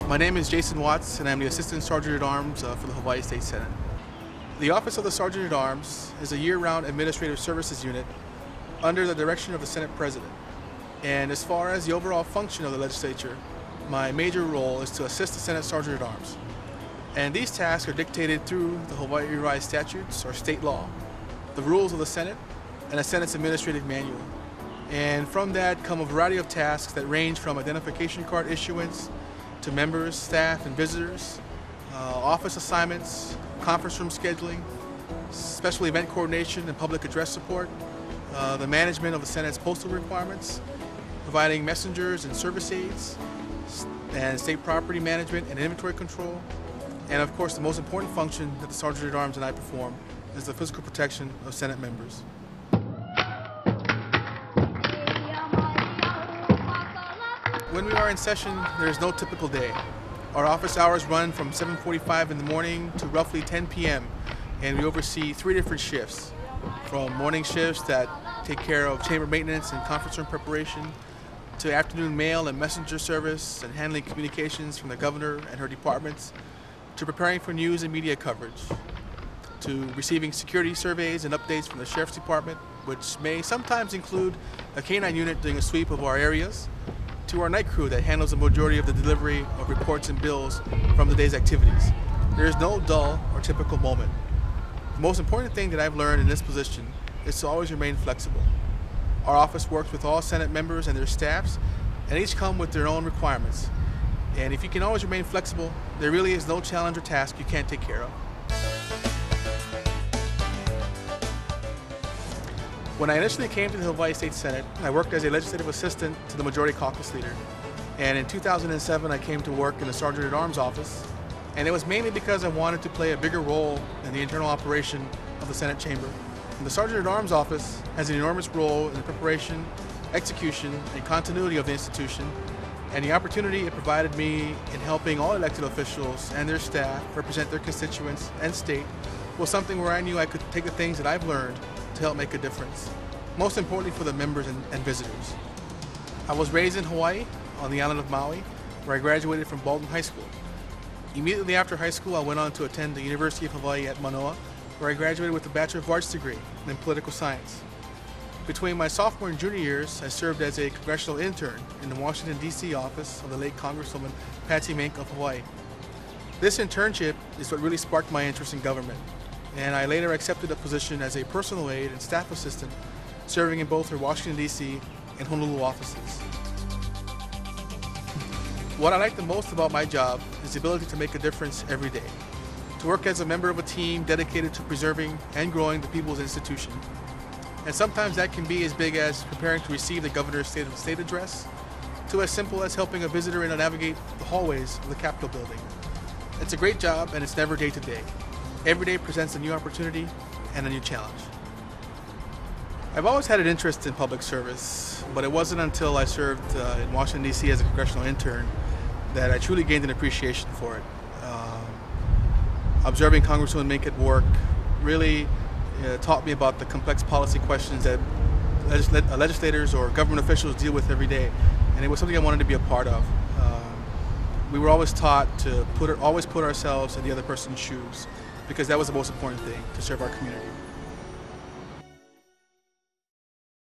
My name is Jason Watts, and I'm the Assistant Sergeant at Arms for the Hawaii State Senate. The Office of the Sergeant at Arms is a year-round administrative services unit under the direction of the Senate President. And as far as the overall function of the legislature, my major role is to assist the Senate Sergeant at Arms. And these tasks are dictated through the Hawaii Revised Statutes, or state law, the rules of the Senate, and the Senate's administrative manual. And from that come a variety of tasks that range from identification card issuance to members, staff, and visitors, office assignments, conference room scheduling, special event coordination and public address support, the management of the Senate's postal requirements, providing messengers and service aids, and state property management and inventory control, and of course the most important function that the Sergeant at Arms and I perform is the physical protection of Senate members. When we are in session, there is no typical day. Our office hours run from 7:45 in the morning to roughly 10 p.m. and we oversee 3 different shifts, from morning shifts that take care of chamber maintenance and conference room preparation, to afternoon mail and messenger service and handling communications from the governor and her departments, to preparing for news and media coverage, to receiving security surveys and updates from the Sheriff's Department, which may sometimes include a K-9 unit doing a sweep of our areas, to our night crew that handles the majority of the delivery of reports and bills from the day's activities. There is no dull or typical moment. The most important thing that I've learned in this position is to always remain flexible. Our office works with all Senate members and their staffs, and each come with their own requirements. And if you can always remain flexible, there really is no challenge or task you can't take care of. When I initially came to the Hawaii State Senate, I worked as a legislative assistant to the Majority Caucus leader. And in 2007, I came to work in the Sergeant at Arms office. And it was mainly because I wanted to play a bigger role in the internal operation of the Senate chamber. And the Sergeant at Arms office has an enormous role in the preparation, execution, and continuity of the institution. And the opportunity it provided me in helping all elected officials and their staff represent their constituents and state was something where I knew I could take the things that I've learned to help make a difference, most importantly for the members and visitors. I was raised in Hawaii on the island of Maui, where I graduated from Baldwin High School. Immediately after high school, I went on to attend the University of Hawaii at Manoa, where I graduated with a Bachelor of Arts degree in political science. Between my sophomore and junior years, I served as a congressional intern in the Washington, D.C. office of the late Congresswoman Patsy Mink of Hawaii. This internship is what really sparked my interest in government, and I later accepted a position as a personal aide and staff assistant, serving in both her Washington, D.C. and Honolulu offices. What I like the most about my job is the ability to make a difference every day, to work as a member of a team dedicated to preserving and growing the people's institution. And sometimes that can be as big as preparing to receive the governor's State of the State address, to as simple as helping a visitor navigate the hallways of the Capitol building. It's a great job, and it's never day to day. Every day presents a new opportunity and a new challenge. I've always had an interest in public service, but it wasn't until I served in Washington, D.C. as a congressional intern that I truly gained an appreciation for it. Observing Congresswoman Mink at work really taught me about the complex policy questions that legislators or government officials deal with every day, and it was something I wanted to be a part of. We were always taught to always put ourselves in the other person's shoes, because that was the most important thing, to serve our community.